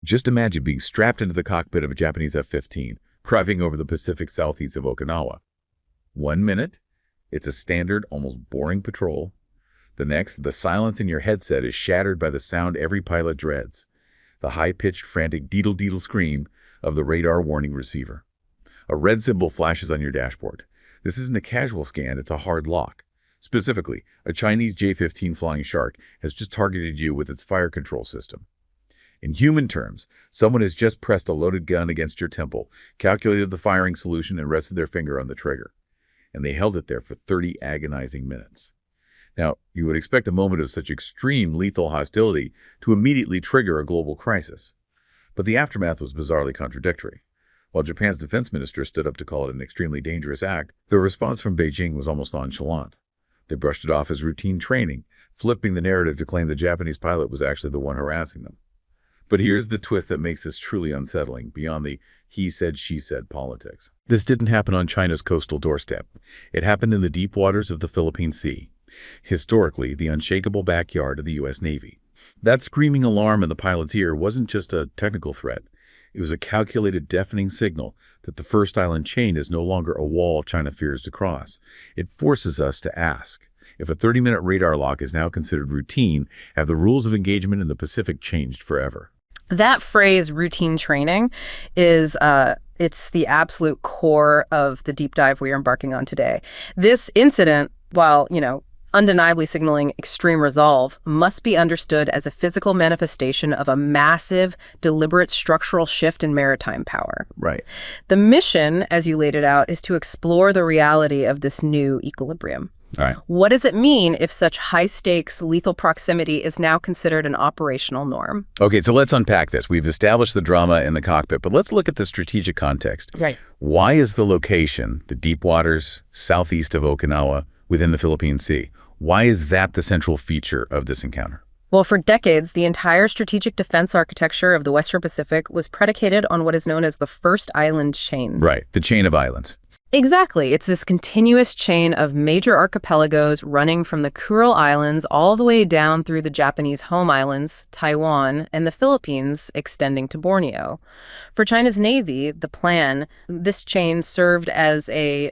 Just imagine being strapped into the cockpit of a Japanese F-15, driving over the Pacific southeast of Okinawa. 1 minute, it's a standard, almost boring patrol. The next, the silence in your headset is shattered by the sound every pilot dreads, the high-pitched, frantic deedle-deedle scream of the radar warning receiver. A red symbol flashes on your dashboard. This isn't a casual scan, it's a hard lock. Specifically, a Chinese J-15 Flying Shark has just targeted you with its fire control system. In human terms, someone has just pressed a loaded gun against your temple, calculated the firing solution, and rested their finger on the trigger. And they held it there for 30 agonizing minutes. Now, you would expect a moment of such extreme lethal hostility to immediately trigger a global crisis. But the aftermath was bizarrely contradictory. While Japan's defense minister stood up to call it an extremely dangerous act, the response from Beijing was almost nonchalant. They brushed it off as routine training, flipping the narrative to claim the Japanese pilot was actually the one harassing them. But here's the twist that makes this truly unsettling, beyond the he said, she said politics. This didn't happen on China's coastal doorstep. It happened in the deep waters of the Philippine Sea, historically the unshakable backyard of the U.S. Navy. That screaming alarm in the pilot's ear wasn't just a technical threat. It was a calculated, deafening signal that the first island chain is no longer a wall China fears to cross. It forces us to ask, if a 30-minute radar lock is now considered routine, have the rules of engagement in the Pacific changed forever? That phrase, routine training, is it's the absolute core of the deep dive we are embarking on today. This incident, while, undeniably signaling extreme resolve, must be understood as a physical manifestation of a massive, deliberate structural shift in maritime power. Right. The mission, as you laid it out, is to explore the reality of this new equilibrium. All right. What does it mean if such high-stakes, lethal proximity is now considered an operational norm? Okay, so let's unpack this. We've established the drama in the cockpit, but let's look at the strategic context. Right. Why is the location, the deep waters southeast of Okinawa, within the Philippine Sea, why is that the central feature of this encounter? Well, for decades, the entire strategic defense architecture of the Western Pacific was predicated on what is known as the first island chain. Right, the chain of islands. Exactly. It's this continuous chain of major archipelagos running from the Kuril Islands all the way down through the Japanese home islands, Taiwan, and the Philippines, extending to Borneo. For China's Navy, this chain served as a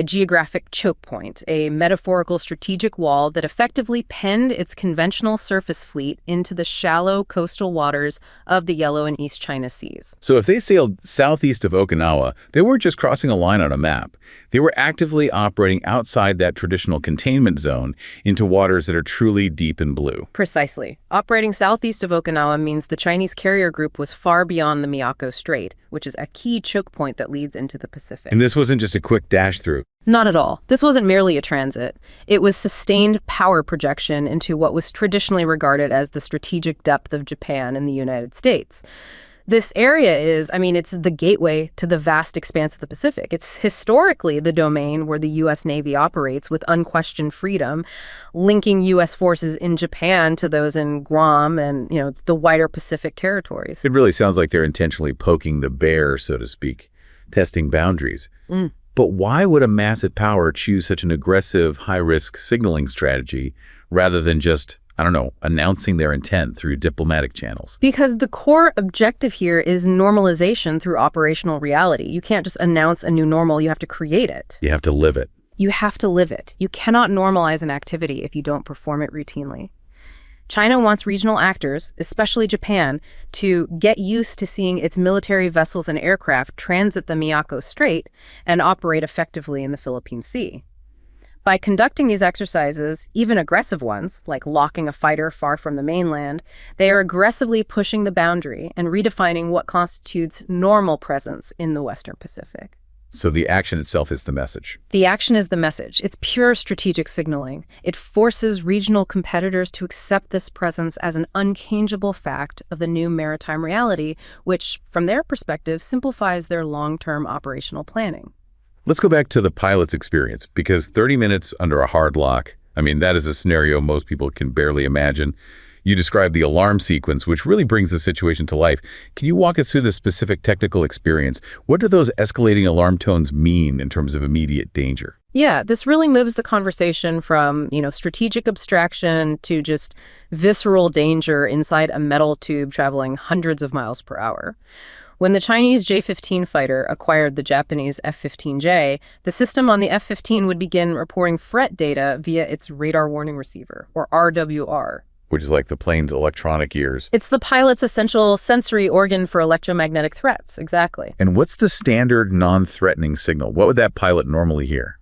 geographic choke point, a metaphorical strategic wall that effectively penned its conventional surface fleet into the shallow coastal waters of the Yellow and East China Seas. So if they sailed southeast of Okinawa, they weren't just crossing a line on a map. They were actively operating outside that traditional containment zone into waters that are truly deep and blue. Precisely. Operating southeast of Okinawa means the Chinese carrier group was far beyond the Miyako Strait, which is a key choke point that leads into the Pacific. And this wasn't just a quick dash through. Not at all. This wasn't merely a transit. It was sustained power projection into what was traditionally regarded as the strategic depth of Japan and the United States. This area it's the gateway to the vast expanse of the Pacific. It's historically the domain where the U.S. Navy operates with unquestioned freedom, linking U.S. forces in Japan to those in Guam and, the wider Pacific territories. It really sounds like they're intentionally poking the bear, so to speak, testing boundaries. But why would a massive power choose such an aggressive, high-risk signaling strategy rather than just, announcing their intent through diplomatic channels? Because the core objective here is normalization through operational reality. You can't just announce a new normal, you have to create it. You have to live it. You have to live it. You cannot normalize an activity if you don't perform it routinely. China wants regional actors, especially Japan, to get used to seeing its military vessels and aircraft transit the Miyako Strait and operate effectively in the Philippine Sea. By conducting these exercises, even aggressive ones, like locking a fighter far from the mainland, they are aggressively pushing the boundary and redefining what constitutes normal presence in the Western Pacific. So the action itself is the message. The action is the message. It's pure strategic signaling. It forces regional competitors to accept this presence as an unchangeable fact of the new maritime reality, which, from their perspective, simplifies their long-term operational planning. Let's go back to the pilot's experience, because 30 minutes under a hard lock, that is a scenario most people can barely imagine. You described the alarm sequence, which really brings the situation to life. Can you walk us through the specific technical experience? What do those escalating alarm tones mean in terms of immediate danger? Yeah, this really moves the conversation from, strategic abstraction to just visceral danger inside a metal tube traveling hundreds of miles per hour. When the Chinese J-15 fighter acquired the Japanese F-15J, the system on the F-15 would begin reporting threat data via its radar warning receiver, or RWR. Which is like the plane's electronic ears. It's the pilot's essential sensory organ for electromagnetic threats, exactly. And what's the standard non-threatening signal? What would that pilot normally hear?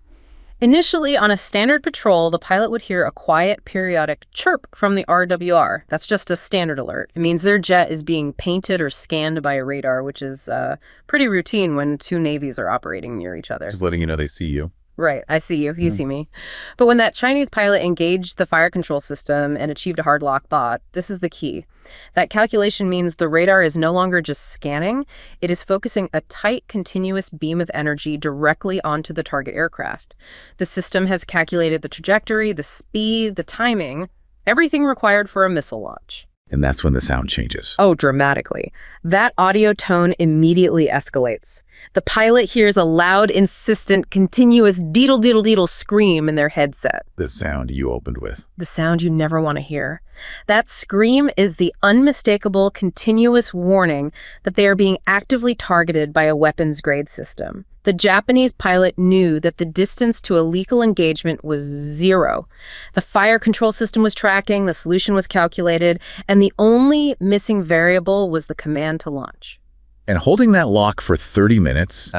Initially, on a standard patrol, the pilot would hear a quiet, periodic chirp from the RWR. That's just a standard alert. It means their jet is being painted or scanned by a radar, which is pretty routine when two navies are operating near each other. Just letting you know they see you. Right, I see you, you see me. But when that Chinese pilot engaged the fire control system and achieved a hard lock thought, this is the key. That calculation means the radar is no longer just scanning, it is focusing a tight, continuous beam of energy directly onto the target aircraft. The system has calculated the trajectory, the speed, the timing, everything required for a missile launch. And that's when the sound changes. Oh, dramatically. That audio tone immediately escalates. The pilot hears a loud, insistent, continuous deedle-deedle-deedle scream in their headset. The sound you opened with. The sound you never want to hear. That scream is the unmistakable, continuous warning that they are being actively targeted by a weapons-grade system. The Japanese pilot knew that the distance to a lethal engagement was 0. The fire control system was tracking, the solution was calculated, and the only missing variable was the command to launch. And holding that lock for 30 minutes,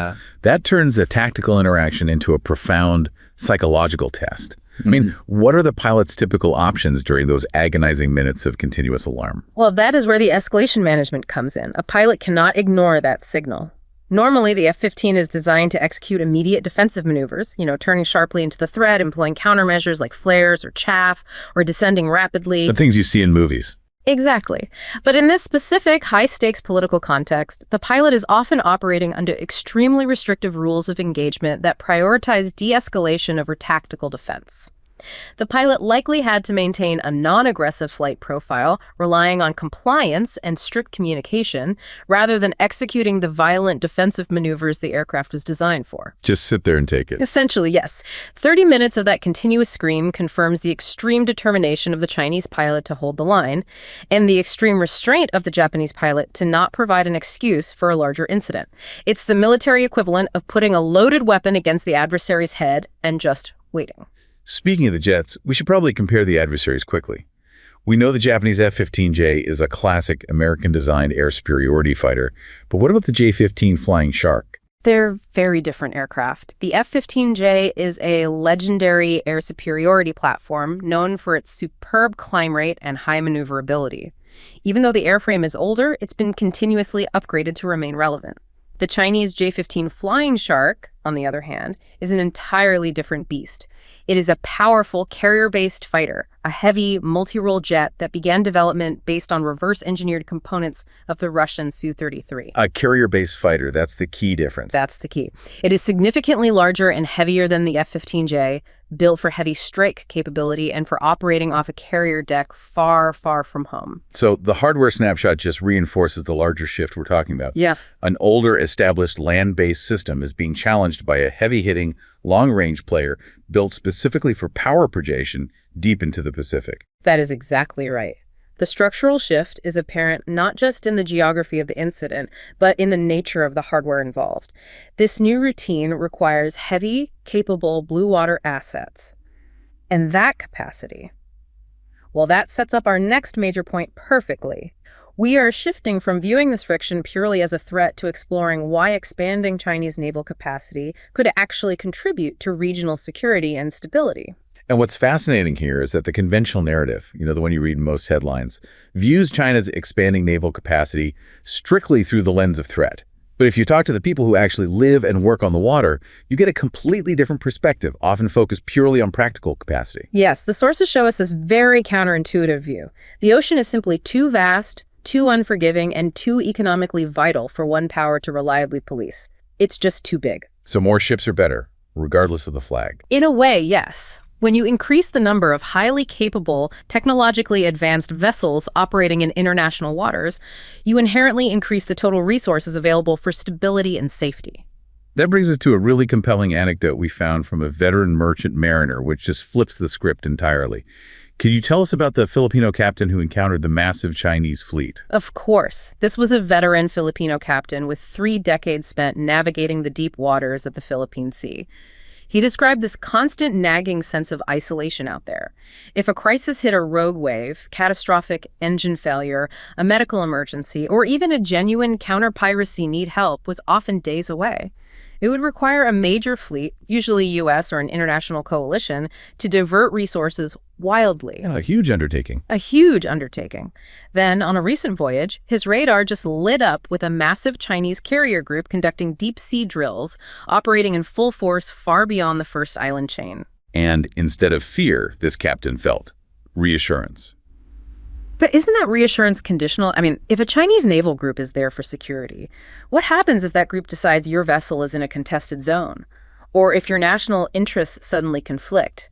that turns a tactical interaction into a profound psychological test. I mean, what are the pilot's typical options during those agonizing minutes of continuous alarm? Well, that is where the escalation management comes in. A pilot cannot ignore that signal. Normally, the F-15 is designed to execute immediate defensive maneuvers, turning sharply into the threat, employing countermeasures like flares or chaff, or descending rapidly. The things you see in movies. Exactly. But in this specific high-stakes political context, the pilot is often operating under extremely restrictive rules of engagement that prioritize de-escalation over tactical defense. The pilot likely had to maintain a non-aggressive flight profile, relying on compliance and strict communication, rather than executing the violent defensive maneuvers the aircraft was designed for. Just sit there and take it. Essentially, yes. 30 minutes of that continuous scream confirms the extreme determination of the Chinese pilot to hold the line, and the extreme restraint of the Japanese pilot to not provide an excuse for a larger incident. It's the military equivalent of putting a loaded weapon against the adversary's head and just waiting. Speaking of the jets, we should probably compare the adversaries quickly. We know the Japanese F-15J is a classic American-designed air superiority fighter, but what about the J-15 Flying Shark? They're very different aircraft. The F-15J is a legendary air superiority platform known for its superb climb rate and high maneuverability. Even though the airframe is older, it's been continuously upgraded to remain relevant. The Chinese J-15 Flying Shark, on the other hand, is an entirely different beast. It is a powerful carrier-based fighter, a heavy, multi-role jet that began development based on reverse-engineered components of the Russian Su-33. A carrier-based fighter, that's the key difference. That's the key. It is significantly larger and heavier than the F-15J, built for heavy strike capability and for operating off a carrier deck far, far from home. So the hardware snapshot just reinforces the larger shift we're talking about. Yeah. An older, established land-based system is being challenged by a heavy-hitting, long-range player built specifically for power projection deep into the Pacific. That is exactly right. The structural shift is apparent not just in the geography of the incident, but in the nature of the hardware involved. This new routine requires heavy, capable blue water assets. And that capacity, well, that sets up our next major point perfectly. We are shifting from viewing this friction purely as a threat to exploring why expanding Chinese naval capacity could actually contribute to regional security and stability. And what's fascinating here is that the conventional narrative, the one you read in most headlines, views China's expanding naval capacity strictly through the lens of threat. But if you talk to the people who actually live and work on the water, you get a completely different perspective, often focused purely on practical capacity. Yes, the sources show us this very counterintuitive view. The ocean is simply too vast, too unforgiving, and too economically vital for one power to reliably police. It's just too big. So more ships are better, regardless of the flag. In a way, yes. When you increase the number of highly capable, technologically advanced vessels operating in international waters, you inherently increase the total resources available for stability and safety. That brings us to a really compelling anecdote we found from a veteran merchant mariner, which just flips the script entirely. Can you tell us about the Filipino captain who encountered the massive Chinese fleet? Of course. This was a veteran Filipino captain with 3 decades spent navigating the deep waters of the Philippine Sea. He described this constant nagging sense of isolation out there. If a crisis hit a rogue wave, catastrophic engine failure, a medical emergency, or even a genuine counter-piracy need help was often days away. It would require a major fleet, usually U.S. or an international coalition, to divert resources wildly. Yeah, a huge undertaking. A huge undertaking. Then, on a recent voyage, his radar just lit up with a massive Chinese carrier group conducting deep-sea drills, operating in full force far beyond the first island chain. And instead of fear, this captain felt reassurance. But isn't that reassurance conditional? I mean, if a Chinese naval group is there for security, what happens if that group decides your vessel is in a contested zone? Or if your national interests suddenly conflict?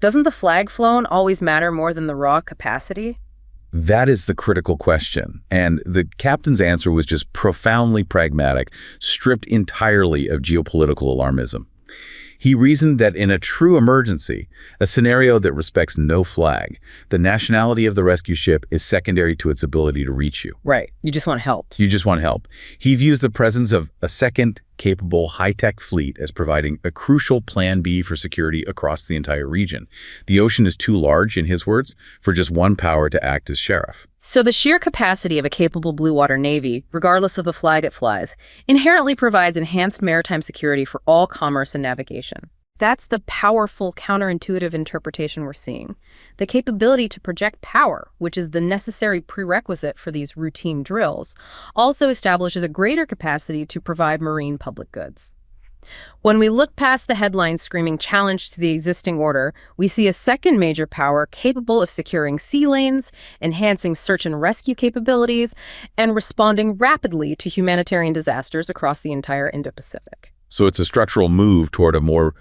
Doesn't the flag flown always matter more than the raw capacity? That is the critical question. And the captain's answer was just profoundly pragmatic, stripped entirely of geopolitical alarmism. He reasoned that in a true emergency, a scenario that respects no flag, the nationality of the rescue ship is secondary to its ability to reach you. Right. You just want help. You just want help. He views the presence of a second, capable, high-tech fleet as providing a crucial plan B for security across the entire region. The ocean is too large, in his words, for just one power to act as sheriff. So the sheer capacity of a capable blue water navy, regardless of the flag it flies, inherently provides enhanced maritime security for all commerce and navigation. That's the powerful counterintuitive interpretation we're seeing. The capability to project power, which is the necessary prerequisite for these routine drills, also establishes a greater capacity to provide marine public goods. When we look past the headlines screaming challenge to the existing order, we see a second major power capable of securing sea lanes, enhancing search and rescue capabilities, and responding rapidly to humanitarian disasters across the entire Indo-Pacific. So it's a structural move toward a more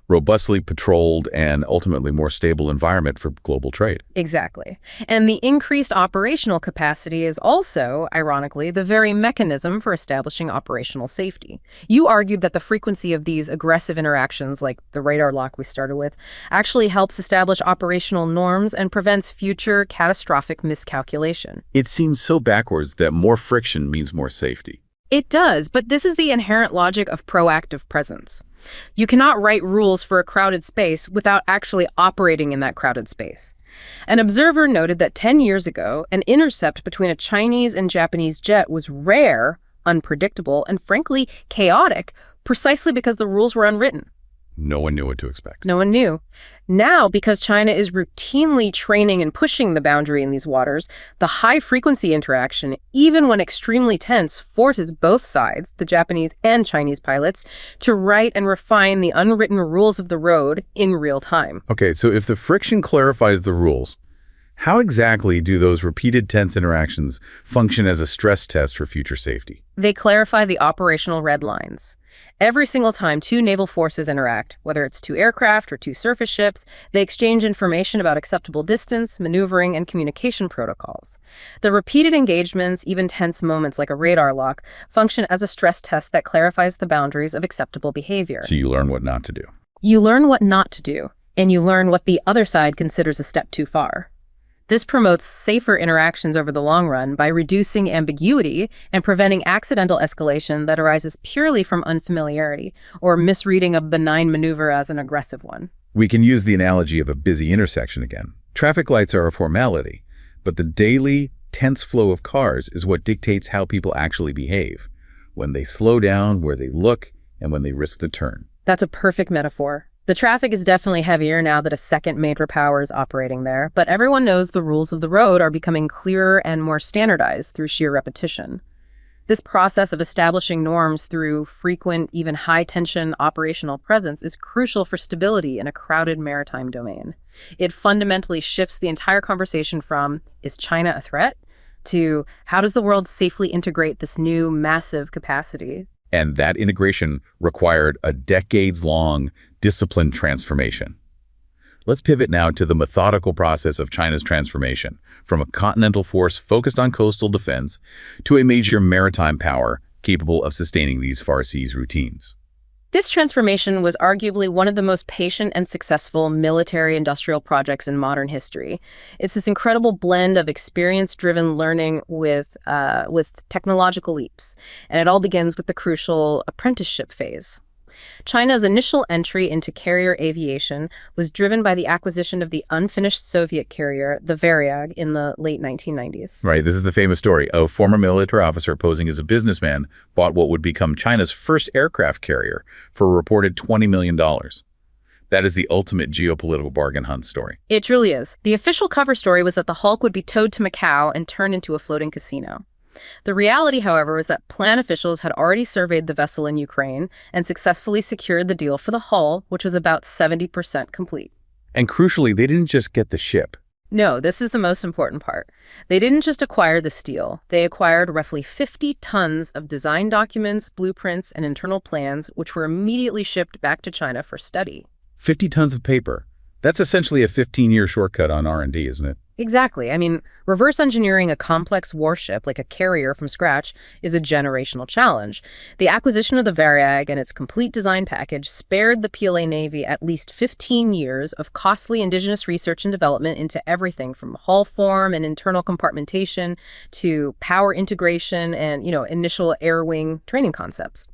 robustly patrolled and ultimately more stable environment for global trade. Exactly. And the increased operational capacity is also, ironically, the very mechanism for establishing operational safety. You argued that the frequency of these aggressive interactions, like the radar lock we started with, actually helps establish operational norms and prevents future catastrophic miscalculation. It seems so backwards that more friction means more safety. It does, but this is the inherent logic of proactive presence. You cannot write rules for a crowded space without actually operating in that crowded space. An observer noted that 10 years ago, an intercept between a Chinese and Japanese jet was rare, unpredictable, and frankly, chaotic, precisely because the rules were unwritten. No one knew what to expect. No one knew. Now, because China is routinely training and pushing the boundary in these waters, the high-frequency interaction, even when extremely tense, forces both sides, the Japanese and Chinese pilots, to write and refine the unwritten rules of the road in real time. Okay, so if the friction clarifies the rules, how exactly do those repeated tense interactions function as a stress test for future safety? They clarify the operational red lines. Every single time two naval forces interact, whether it's two aircraft or two surface ships, they exchange information about acceptable distance, maneuvering, and communication protocols. The repeated engagements, even tense moments like a radar lock, function as a stress test that clarifies the boundaries of acceptable behavior. So you learn what not to do. You learn what not to do, and you learn what the other side considers a step too far. This promotes safer interactions over the long run by reducing ambiguity and preventing accidental escalation that arises purely from unfamiliarity or misreading a benign maneuver as an aggressive one. We can use the analogy of a busy intersection again. Traffic lights are a formality, but the daily, tense flow of cars is what dictates how people actually behave, when they slow down, where they look, and when they risk the turn. That's a perfect metaphor. The traffic is definitely heavier now that a second major power is operating there, but everyone knows the rules of the road are becoming clearer and more standardized through sheer repetition. This process of establishing norms through frequent, even high-tension operational presence is crucial for stability in a crowded maritime domain. It fundamentally shifts the entire conversation from, is China a threat? To, how does the world safely integrate this new, massive capacity? And that integration required a decades-long disciplined transformation. Let's pivot now to the methodical process of China's transformation, from a continental force focused on coastal defense to a major maritime power capable of sustaining these far seas routines. This transformation was arguably one of the most patient and successful military-industrial projects in modern history. It's this incredible blend of experience-driven learning with technological leaps, and it all begins with the crucial apprenticeship phase. China's initial entry into carrier aviation was driven by the acquisition of the unfinished Soviet carrier, the Varyag, in the late 1990s. Right, this is the famous story. A former military officer posing as a businessman bought what would become China's first aircraft carrier for a reported $20 million. That is the ultimate geopolitical bargain hunt story. It truly is. The official cover story was that the Hulk would be towed to Macau and turned into a floating casino. The reality, however, was that plan officials had already surveyed the vessel in Ukraine and successfully secured the deal for the hull, which was about 70% complete. And crucially, they didn't just get the ship. No, this is the most important part. They didn't just acquire the steel. They acquired roughly 50 tons of design documents, blueprints, and internal plans, which were immediately shipped back to China for study. 50 tons of paper. That's essentially a 15-year shortcut on R&D, isn't it? Exactly. I mean, reverse engineering a complex warship like a carrier from scratch is a generational challenge. The acquisition of the Varyag and its complete design package spared the PLA Navy at least 15 years of costly indigenous research and development into everything from hull form and internal compartmentation to power integration and, initial air wing training concepts.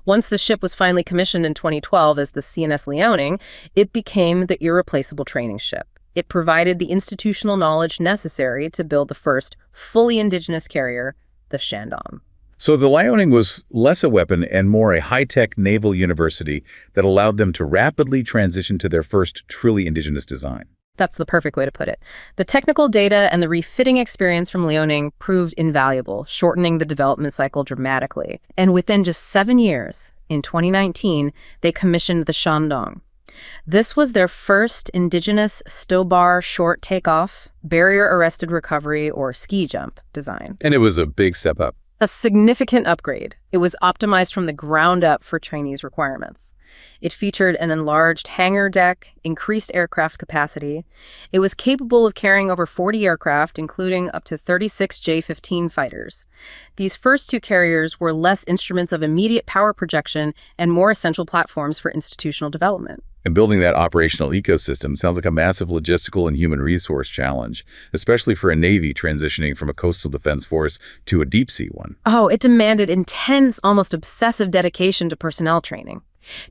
Once the ship was finally commissioned in 2012 as the CNS Liaoning, it became the irreplaceable training ship. It provided the institutional knowledge necessary to build the first fully indigenous carrier, the Shandong. So the Liaoning was less a weapon and more a high-tech naval university that allowed them to rapidly transition to their first truly indigenous design. That's the perfect way to put it. The technical data and the refitting experience from Liaoning proved invaluable, shortening the development cycle dramatically. And within just 7 years, in 2019, they commissioned the Shandong. This was their first indigenous stow-bar short takeoff, barrier-arrested recovery, or ski jump design. And it was a big step up. A significant upgrade. It was optimized from the ground up for Chinese requirements. It featured an enlarged hangar deck, increased aircraft capacity. It was capable of carrying over 40 aircraft, including up to 36 J-15 fighters. These first two carriers were less instruments of immediate power projection and more essential platforms for institutional development. And building that operational ecosystem sounds like a massive logistical and human resource challenge, especially for a Navy transitioning from a coastal defense force to a deep-sea one. Oh, it demanded intense, almost obsessive dedication to personnel training.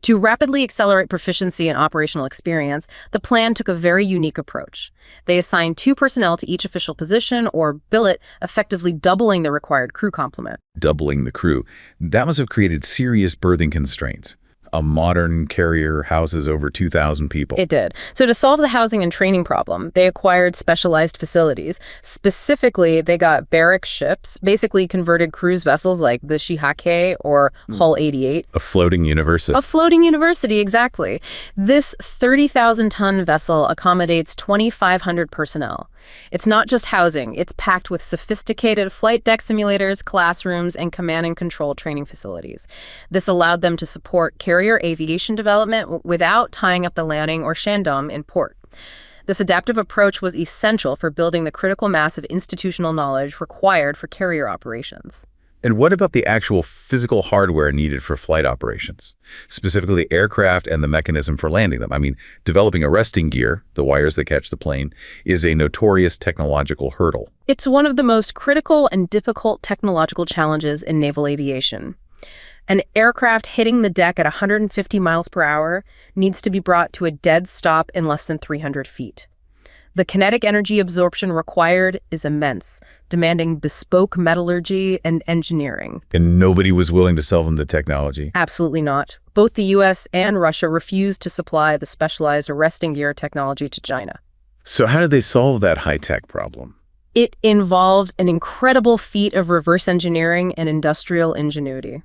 To rapidly accelerate proficiency and operational experience, the plan took a very unique approach. They assigned 2 personnel to each official position, or billet, effectively doubling the required crew complement. Doubling the crew. That must have created serious berthing constraints. A modern carrier houses over 2,000 people. It did. So to solve the housing and training problem, they acquired specialized facilities. Specifically, they got barrack ships, basically converted cruise vessels like the Shihake or Hull 88. A floating university. A floating university, exactly. This 30,000-ton vessel accommodates 2,500 personnel. It's not just housing. It's packed with sophisticated flight deck simulators, classrooms, and command and control training facilities. This allowed them to support carrier aviation development without tying up the Liaoning or Shandong in port. This adaptive approach was essential for building the critical mass of institutional knowledge required for carrier operations. And what about the actual physical hardware needed for flight operations? Specifically the aircraft and the mechanism for landing them. I mean, developing arresting gear, the wires that catch the plane, is a notorious technological hurdle. It's one of the most critical and difficult technological challenges in naval aviation. An aircraft hitting the deck at 150 miles per hour needs to be brought to a dead stop in less than 300 feet. The kinetic energy absorption required is immense, demanding bespoke metallurgy and engineering. And nobody was willing to sell them the technology? Absolutely not. Both the U.S. and Russia refused to supply the specialized arresting gear technology to China. So how did they solve that high-tech problem? It involved an incredible feat of reverse engineering and industrial ingenuity.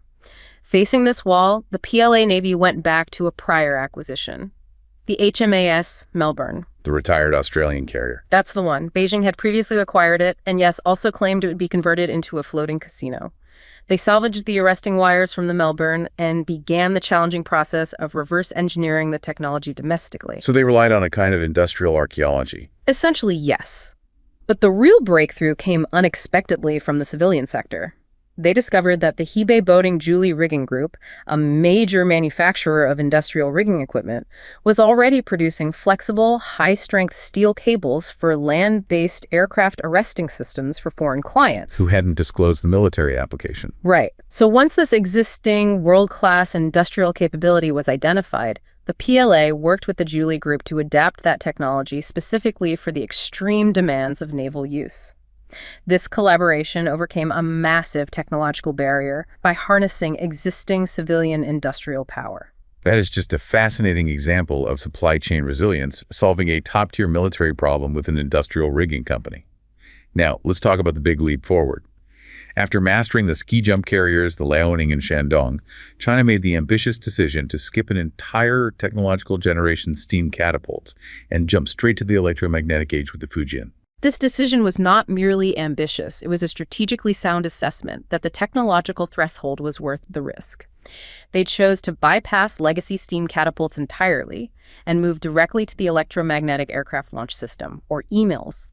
Facing this wall, the PLA Navy went back to a prior acquisition, The HMAS Melbourne. The retired Australian carrier. That's the one. Beijing had previously acquired it, and yes, also claimed it would be converted into a floating casino. They salvaged the arresting wires from the Melbourne and began the challenging process of reverse engineering the technology domestically. So they relied on a kind of industrial archaeology. Essentially, yes. But the real breakthrough came unexpectedly from the civilian sector. They discovered that the Hebei Boating Julie Rigging Group, a major manufacturer of industrial rigging equipment, was already producing flexible, high-strength steel cables for land-based aircraft arresting systems for foreign clients. Who hadn't disclosed the military application. Right. So once this existing world-class industrial capability was identified, the PLA worked with the Julie Group to adapt that technology specifically for the extreme demands of naval use. This collaboration overcame a massive technological barrier by harnessing existing civilian industrial power. That is just a fascinating example of supply chain resilience, solving a top-tier military problem with an industrial rigging company. Now, let's talk about the big leap forward. After mastering the ski jump carriers, the Liaoning and Shandong, China made the ambitious decision to skip an entire technological generation steam catapults and jump straight to the electromagnetic age with the Fujian. This decision was not merely ambitious, it was a strategically sound assessment that the technological threshold was worth the risk. They chose to bypass legacy steam catapults entirely and move directly to the electromagnetic aircraft launch system, or EMALS.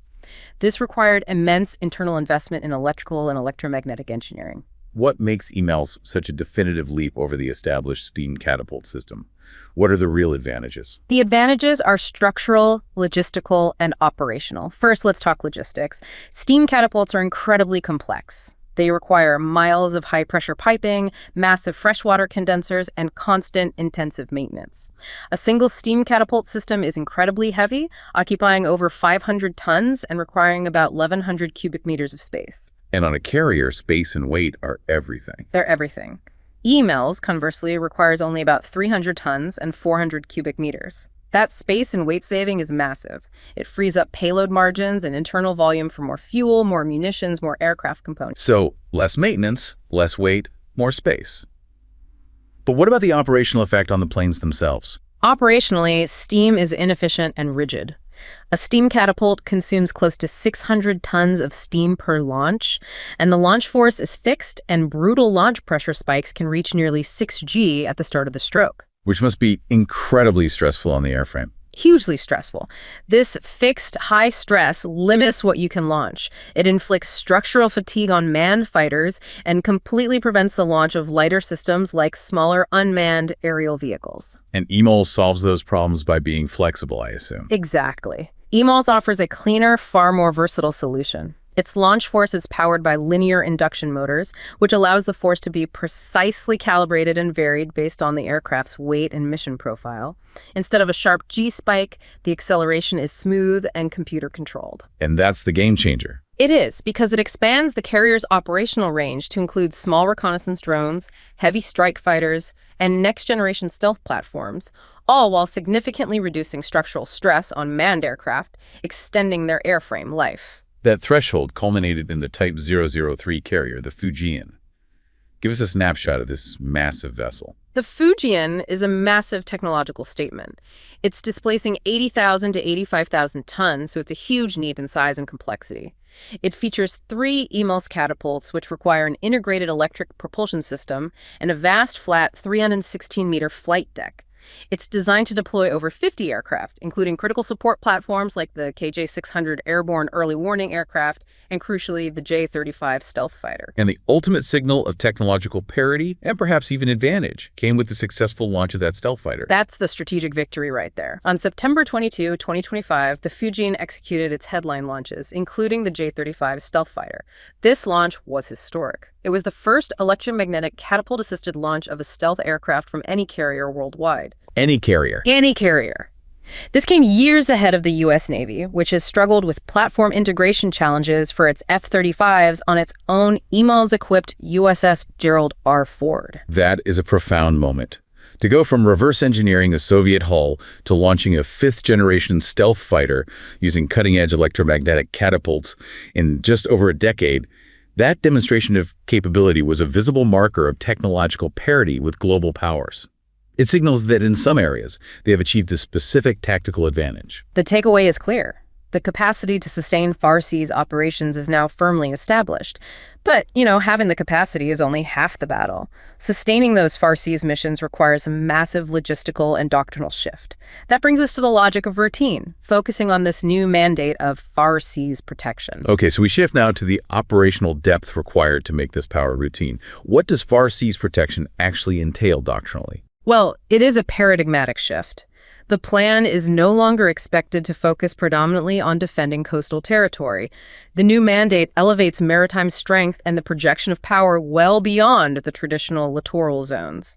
This required immense internal investment in electrical and electromagnetic engineering. What makes EMALS such a definitive leap over the established steam catapult system? What are the real advantages? The advantages are structural, logistical, and operational. First, let's talk logistics. Steam catapults are incredibly complex. They require miles of high-pressure piping, massive freshwater condensers, and constant, intensive maintenance. A single steam catapult system is incredibly heavy, occupying over 500 tons and requiring about 1,100 cubic meters of space. And on a carrier, space and weight are everything. They're everything. EMALS, conversely, requires only about 300 tons and 400 cubic meters. That space and weight saving is massive. It frees up payload margins and internal volume for more fuel, more munitions, more aircraft components. So, less maintenance, less weight, more space. But what about the operational effect on the planes themselves? Operationally, steam is inefficient and rigid. A steam catapult consumes close to 600 tons of steam per launch, and the launch force is fixed, and brutal launch pressure spikes can reach nearly 6G at the start of the stroke. Which must be incredibly stressful on the airframe. Hugely stressful. This fixed high stress limits what you can launch. It inflicts structural fatigue on manned fighters and completely prevents the launch of lighter systems like smaller unmanned aerial vehicles. And EMALS solves those problems by being flexible, I assume. Exactly. EMALS offers a cleaner, far more versatile solution. Its launch force is powered by linear induction motors, which allows the force to be precisely calibrated and varied based on the aircraft's weight and mission profile. Instead of a sharp G spike, the acceleration is smooth and computer-controlled. And that's the game changer. It is, because it expands the carrier's operational range to include small reconnaissance drones, heavy strike fighters, and next-generation stealth platforms, all while significantly reducing structural stress on manned aircraft, extending their airframe life. That threshold culminated in the Type 003 carrier, the Fujian. Give us a snapshot of this massive vessel. The Fujian is a massive technological statement. It's displacing 80,000 to 85,000 tons, so it's a huge leap in size and complexity. It features 3 EMALS catapults, which require an integrated electric propulsion system and a vast, flat, 316-meter flight deck. It's designed to deploy over 50 aircraft, including critical support platforms like the KJ-600 airborne early warning aircraft and, crucially, the J-35 stealth fighter. And the ultimate signal of technological parity, and perhaps even advantage, came with the successful launch of that stealth fighter. That's the strategic victory right there. On September 22, 2025, the Fujian executed its headline launches, including the J-35 stealth fighter. This launch was historic. It was the first electromagnetic catapult-assisted launch of a stealth aircraft from any carrier worldwide. Any carrier. Any carrier. This came years ahead of the U.S. Navy, which has struggled with platform integration challenges for its F-35s on its own EMALS-equipped USS Gerald R. Ford. That is a profound moment. To go from reverse engineering a Soviet hull to launching a 5th-generation stealth fighter using cutting-edge electromagnetic catapults in just over a decade, that demonstration of capability was a visible marker of technological parity with global powers. It signals that in some areas, they have achieved a specific tactical advantage. The takeaway is clear. The capacity to sustain far seas operations is now firmly established. But, having the capacity is only half the battle. Sustaining those far seas missions requires a massive logistical and doctrinal shift. That brings us to the logic of routine, focusing on this new mandate of far seas protection. Okay, so we shift now to the operational depth required to make this power routine. What does far seas protection actually entail doctrinally? Well, it is a paradigmatic shift. The plan is no longer expected to focus predominantly on defending coastal territory. The new mandate elevates maritime strength and the projection of power well beyond the traditional littoral zones.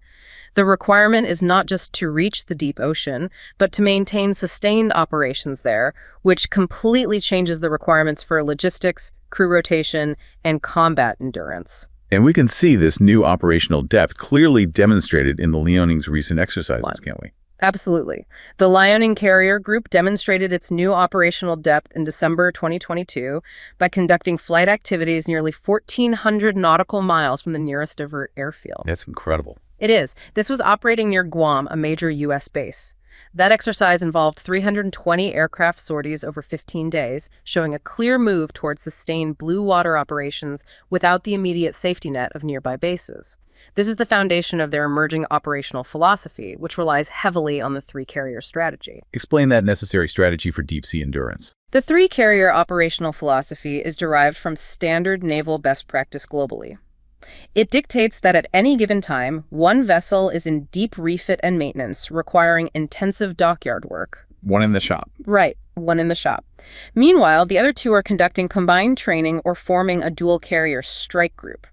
The requirement is not just to reach the deep ocean, but to maintain sustained operations there, which completely changes the requirements for logistics, crew rotation, and combat endurance. And we can see this new operational depth clearly demonstrated in the Liaoning's recent exercises, can't we? Absolutely. The Liaoning carrier group demonstrated its new operational depth in December 2022 by conducting flight activities nearly 1,400 nautical miles from the nearest divert airfield. That's incredible. It is. This was operating near Guam, a major U.S. base. That exercise involved 320 aircraft sorties over 15 days, showing a clear move towards sustained blue water operations without the immediate safety net of nearby bases. This is the foundation of their emerging operational philosophy, which relies heavily on the three-carrier strategy. Explain that necessary strategy for deep-sea endurance. The three-carrier operational philosophy is derived from standard naval best practice globally. It dictates that at any given time, one vessel is in deep refit and maintenance, requiring intensive dockyard work. One in the shop. Right, one in the shop. Meanwhile, the other two are conducting combined training or forming a dual-carrier strike group.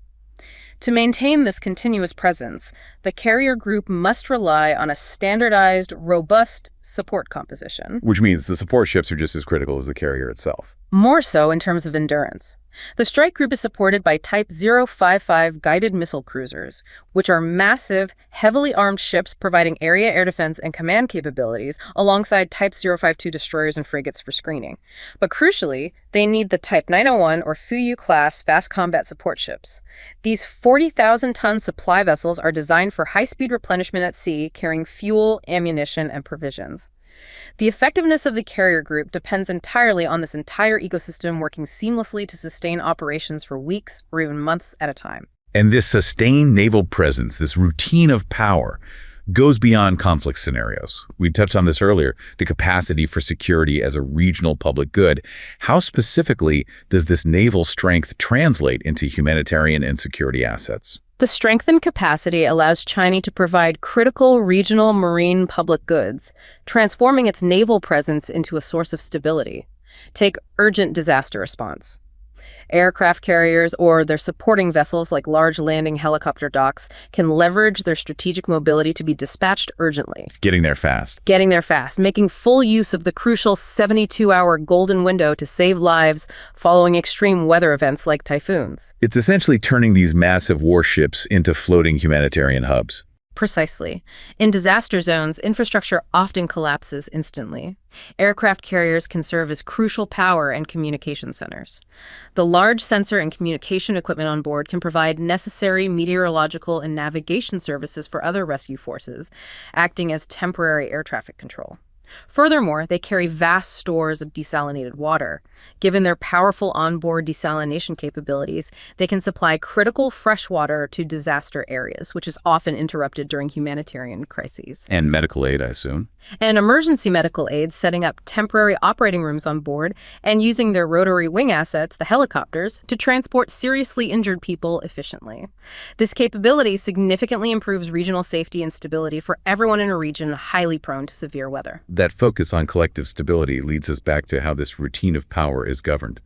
To maintain this continuous presence, the carrier group must rely on a standardized, robust support composition. Which means the support ships are just as critical as the carrier itself. More so in terms of endurance. The strike group is supported by Type 055 guided missile cruisers, which are massive, heavily armed ships providing area air defense and command capabilities alongside Type 052 destroyers and frigates for screening. But crucially, they need the Type 901 or Fujian-class fast combat support ships. These 40,000-ton supply vessels are designed for high-speed replenishment at sea, carrying fuel, ammunition, and provisions. The effectiveness of the carrier group depends entirely on this entire ecosystem working seamlessly to sustain operations for weeks or even months at a time. And this sustained naval presence, this routine of power, goes beyond conflict scenarios. We touched on this earlier, the capacity for security as a regional public good. How specifically does this naval strength translate into humanitarian and security assets? The strengthened capacity allows China to provide critical regional marine public goods, transforming its naval presence into a source of stability. Take urgent disaster response. Aircraft carriers or their supporting vessels like large landing helicopter docks can leverage their strategic mobility to be dispatched urgently. Getting there fast, making full use of the crucial 72-hour golden window to save lives following extreme weather events like typhoons. It's essentially turning these massive warships into floating humanitarian hubs. Precisely. In disaster zones, infrastructure often collapses instantly. Aircraft carriers can serve as crucial power and communication centers. The large sensor and communication equipment on board can provide necessary meteorological and navigation services for other rescue forces, acting as temporary air traffic control. Furthermore, they carry vast stores of desalinated water. Given their powerful onboard desalination capabilities, they can supply critical fresh water to disaster areas, which is often interrupted during humanitarian crises. And medical aid, I assume. And emergency medical aids, setting up temporary operating rooms on board and using their rotary wing assets, the helicopters, to transport seriously injured people efficiently. This capability significantly improves regional safety and stability for everyone in a region highly prone to severe weather. That focus on collective stability leads us back to how this routine of power is governed.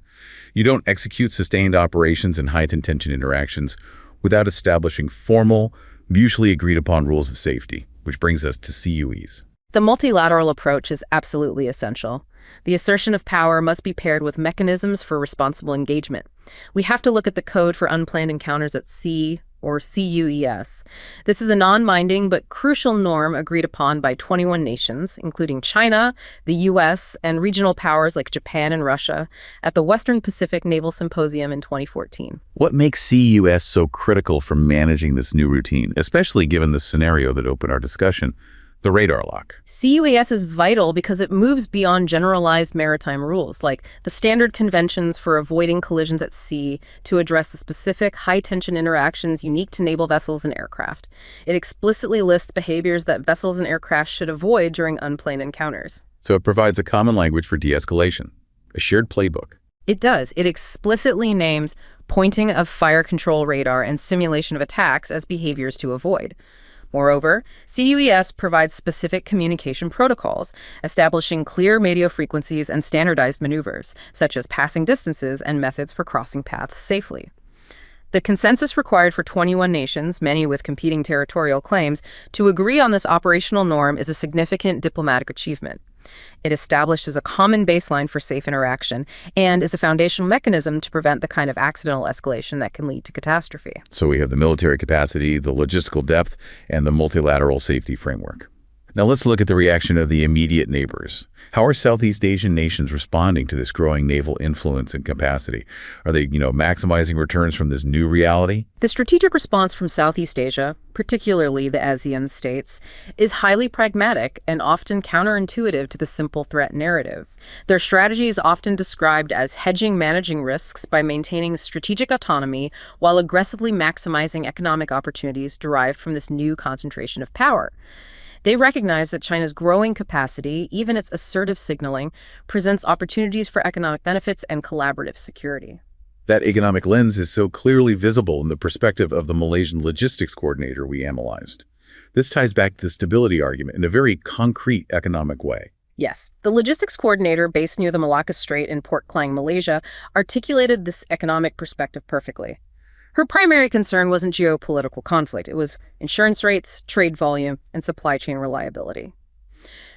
You don't execute sustained operations and high-tension interactions without establishing formal, mutually agreed-upon rules of safety, which brings us to CUEs. The multilateral approach is absolutely essential. The assertion of power must be paired with mechanisms for responsible engagement. We have to look at the code for unplanned encounters at sea, or CUES. This is a non-binding but crucial norm agreed upon by 21 nations, including China, the US, and regional powers like Japan and Russia, at the Western Pacific Naval Symposium in 2014. What makes CUS so critical for managing this new routine, especially given the scenario that opened our discussion, the radar lock? CUES is vital because it moves beyond generalized maritime rules, like the standard conventions for avoiding collisions at sea, to address the specific high-tension interactions unique to naval vessels and aircraft. It explicitly lists behaviors that vessels and aircraft should avoid during unplanned encounters. So it provides a common language for de-escalation, a shared playbook. It does. It explicitly names pointing of fire control radar and simulation of attacks as behaviors to avoid. Moreover, CUES provides specific communication protocols, establishing clear radio frequencies and standardized maneuvers, such as passing distances and methods for crossing paths safely. The consensus required for 21 nations, many with competing territorial claims, to agree on this operational norm is a significant diplomatic achievement. It establishes a common baseline for safe interaction and is a foundational mechanism to prevent the kind of accidental escalation that can lead to catastrophe. So we have the military capacity, the logistical depth, and the multilateral safety framework. Now let's look at the reaction of the immediate neighbors. How are Southeast Asian nations responding to this growing naval influence and capacity? Are they, maximizing returns from this new reality? The strategic response from Southeast Asia, particularly the ASEAN states, is highly pragmatic and often counterintuitive to the simple threat narrative. Their strategy is often described as hedging managing risks by maintaining strategic autonomy while aggressively maximizing economic opportunities derived from this new concentration of power. They recognize that China's growing capacity, even its assertive signaling, presents opportunities for economic benefits and collaborative security. That economic lens is so clearly visible in the perspective of the Malaysian logistics coordinator we analyzed. This ties back to the stability argument in a very concrete economic way. Yes, the logistics coordinator based near the Malacca Strait in Port Klang, Malaysia, articulated this economic perspective perfectly. Her primary concern wasn't geopolitical conflict. It was insurance rates, trade volume, and supply chain reliability.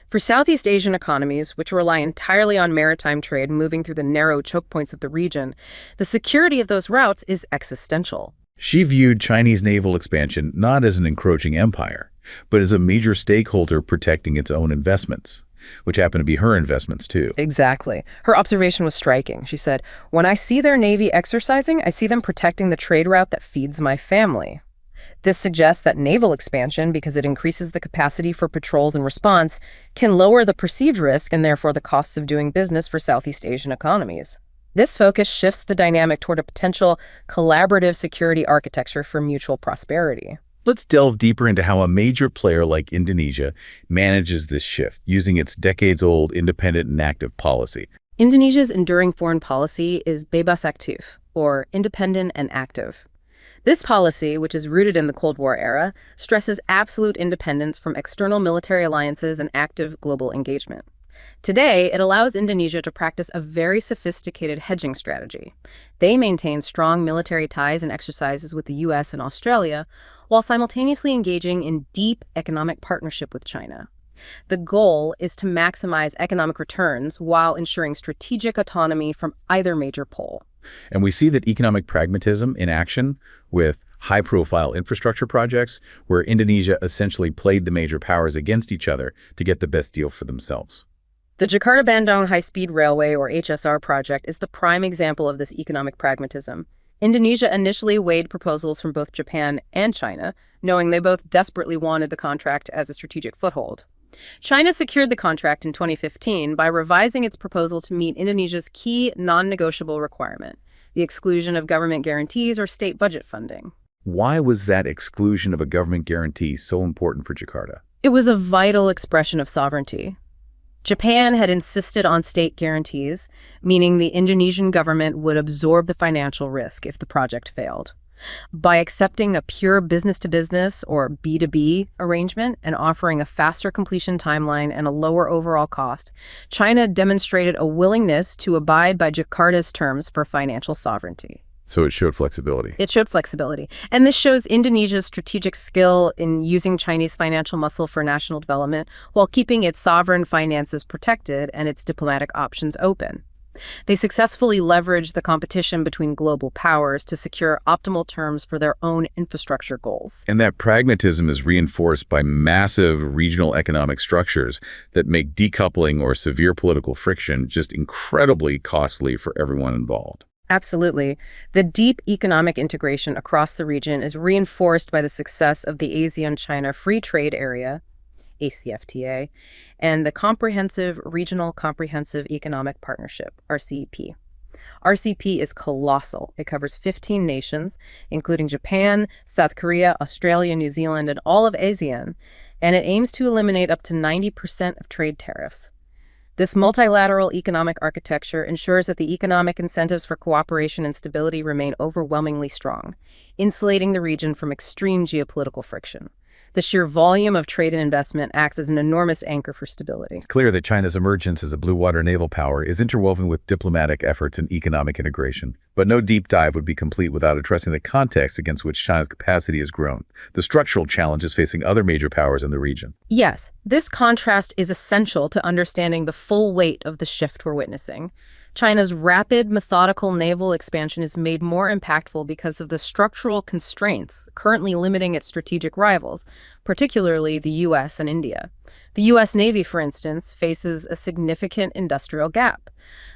For Southeast Asian economies, which rely entirely on maritime trade moving through the narrow choke points of the region, the security of those routes is existential. She viewed Chinese naval expansion not as an encroaching empire, but as a major stakeholder protecting its own investments, which happen to be her investments too. Exactly. Her observation was striking. She said, "When I see their Navy exercising, I see them protecting the trade route that feeds my family." This suggests that naval expansion, because it increases the capacity for patrols and response, can lower the perceived risk and therefore the costs of doing business for Southeast Asian economies. This focus shifts the dynamic toward a potential collaborative security architecture for mutual prosperity. Let's delve deeper into how a major player like Indonesia manages this shift, using its decades-old independent and active policy. Indonesia's enduring foreign policy is bebas aktif, or independent and active. This policy, which is rooted in the Cold War era, stresses absolute independence from external military alliances and active global engagement. Today, it allows Indonesia to practice a very sophisticated hedging strategy. They maintain strong military ties and exercises with the US and Australia, while simultaneously engaging in deep economic partnership with China. The goal is to maximize economic returns while ensuring strategic autonomy from either major pole. And we see that economic pragmatism in action with high-profile infrastructure projects where Indonesia essentially played the major powers against each other to get the best deal for themselves. The Jakarta-Bandung High-Speed Railway, or HSR project, is the prime example of this economic pragmatism. Indonesia initially weighed proposals from both Japan and China, knowing they both desperately wanted the contract as a strategic foothold. China secured the contract in 2015 by revising its proposal to meet Indonesia's key non-negotiable requirement, the exclusion of government guarantees or state budget funding. Why was that exclusion of a government guarantee so important for Jakarta? It was a vital expression of sovereignty. Japan had insisted on state guarantees, meaning the Indonesian government would absorb the financial risk if the project failed. By accepting a pure business-to-business or B2B arrangement and offering a faster completion timeline and a lower overall cost, China demonstrated a willingness to abide by Jakarta's terms for financial sovereignty. So it showed flexibility. It showed flexibility. And this shows Indonesia's strategic skill in using Chinese financial muscle for national development while keeping its sovereign finances protected and its diplomatic options open. They successfully leveraged the competition between global powers to secure optimal terms for their own infrastructure goals. And that pragmatism is reinforced by massive regional economic structures that make decoupling or severe political friction just incredibly costly for everyone involved. Absolutely. The deep economic integration across the region is reinforced by the success of the ASEAN-China Free Trade Area, ACFTA, and the Regional Comprehensive Economic Partnership, RCEP. RCEP is colossal. It covers 15 nations, including Japan, South Korea, Australia, New Zealand, and all of ASEAN, and it aims to eliminate up to 90% of trade tariffs. This multilateral economic architecture ensures that the economic incentives for cooperation and stability remain overwhelmingly strong, insulating the region from extreme geopolitical friction. The sheer volume of trade and investment acts as an enormous anchor for stability. It's clear that China's emergence as a blue water naval power is interwoven with diplomatic efforts and economic integration. But no deep dive would be complete without addressing the context against which China's capacity has grown, the structural challenges facing other major powers in the region. Yes, this contrast is essential to understanding the full weight of the shift we're witnessing. China's rapid, methodical naval expansion is made more impactful because of the structural constraints currently limiting its strategic rivals, particularly the U.S. and India. The U.S. Navy, for instance, faces a significant industrial gap.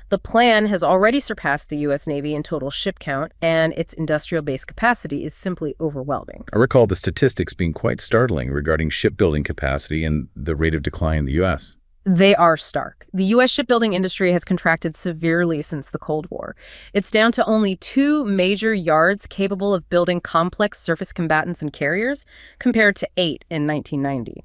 The plan has already surpassed the U.S. Navy in total ship count, and its industrial base capacity is simply overwhelming. I recall the statistics being quite startling regarding shipbuilding capacity and the rate of decline in the U.S. They are stark. The U.S. shipbuilding industry has contracted severely since the Cold War. It's down to only 2 major yards capable of building complex surface combatants and carriers, compared to 8 in 1990.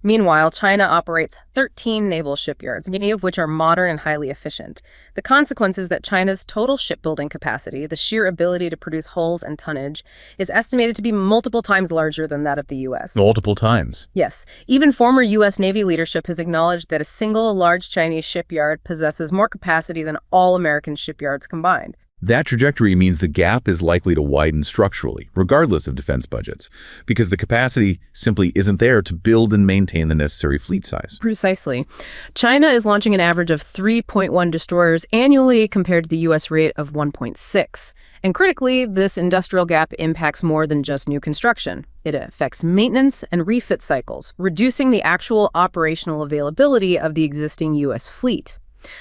Meanwhile, China operates 13 naval shipyards, many of which are modern and highly efficient. The consequence is that China's total shipbuilding capacity, the sheer ability to produce hulls and tonnage, is estimated to be multiple times larger than that of the U.S. Multiple times? Yes. Even former U.S. Navy leadership has acknowledged that a single large Chinese shipyard possesses more capacity than all American shipyards combined. That trajectory means the gap is likely to widen structurally, regardless of defense budgets, because the capacity simply isn't there to build and maintain the necessary fleet size. Precisely. China is launching an average of 3.1 destroyers annually compared to the U.S. rate of 1.6. And critically, this industrial gap impacts more than just new construction. It affects maintenance and refit cycles, reducing the actual operational availability of the existing U.S. fleet.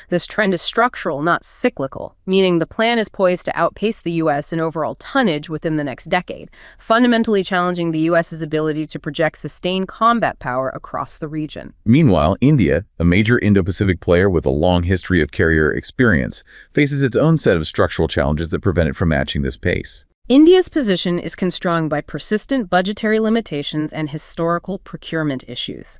This trend is structural, not cyclical, meaning the plan is poised to outpace the U.S. in overall tonnage within the next decade, fundamentally challenging the U.S.'s ability to project sustained combat power across the region. Meanwhile, India, a major Indo-Pacific player with a long history of carrier experience, faces its own set of structural challenges that prevent it from matching this pace. India's position is constrained by persistent budgetary limitations and historical procurement issues.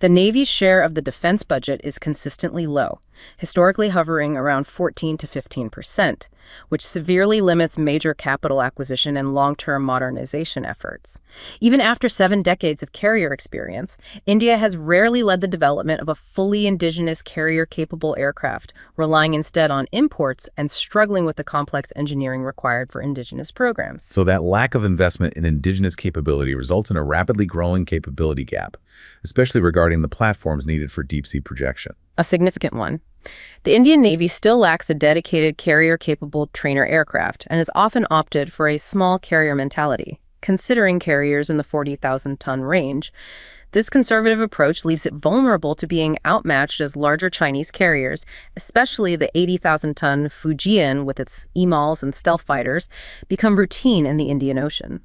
The Navy's share of the defense budget is consistently low, historically hovering around 14 to 15%, which severely limits major capital acquisition and long-term modernization efforts. Even after 7 decades of carrier experience, India has rarely led the development of a fully indigenous carrier-capable aircraft, relying instead on imports and struggling with the complex engineering required for indigenous programs. So that lack of investment in indigenous capability results in a rapidly growing capability gap, especially regarding the platforms needed for deep-sea projection. A significant one. The Indian Navy still lacks a dedicated carrier-capable trainer aircraft and has often opted for a small carrier mentality, considering carriers in the 40,000-ton range. This conservative approach leaves it vulnerable to being outmatched as larger Chinese carriers, especially the 80,000-ton Fujian with its EMALS and stealth fighters, become routine in the Indian Ocean.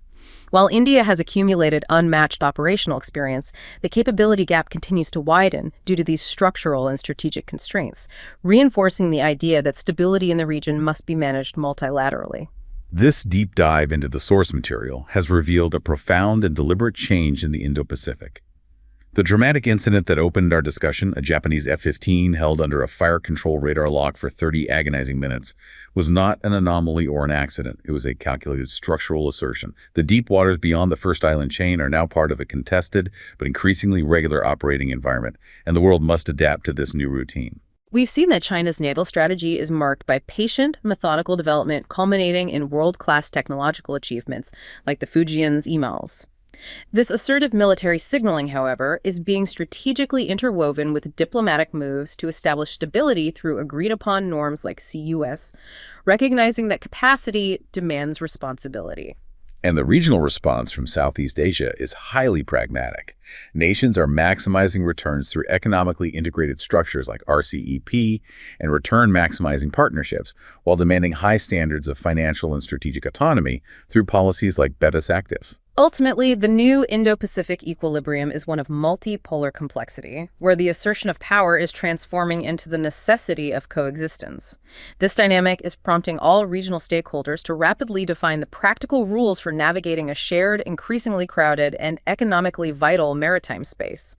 While India has accumulated unmatched operational experience, the capability gap continues to widen due to these structural and strategic constraints, reinforcing the idea that stability in the region must be managed multilaterally. This deep dive into the source material has revealed a profound and deliberate change in the Indo-Pacific. The dramatic incident that opened our discussion, a Japanese F-15 held under a fire control radar lock for 30 agonizing minutes, was not an anomaly or an accident. It was a calculated structural assertion. The deep waters beyond the first island chain are now part of a contested but increasingly regular operating environment, and the world must adapt to this new routine. We've seen that China's naval strategy is marked by patient, methodical development culminating in world-class technological achievements like the Fujian's EMALS. This assertive military signaling, however, is being strategically interwoven with diplomatic moves to establish stability through agreed-upon norms like CUS, recognizing that capacity demands responsibility. And the regional response from Southeast Asia is highly pragmatic. Nations are maximizing returns through economically integrated structures like RCEP and return-maximizing partnerships, while demanding high standards of financial and strategic autonomy through policies like Bevis Active. Ultimately, the new Indo-Pacific equilibrium is one of multipolar complexity, where the assertion of power is transforming into the necessity of coexistence. This dynamic is prompting all regional stakeholders to rapidly define the practical rules for navigating a shared, increasingly crowded, and economically vital maritime space.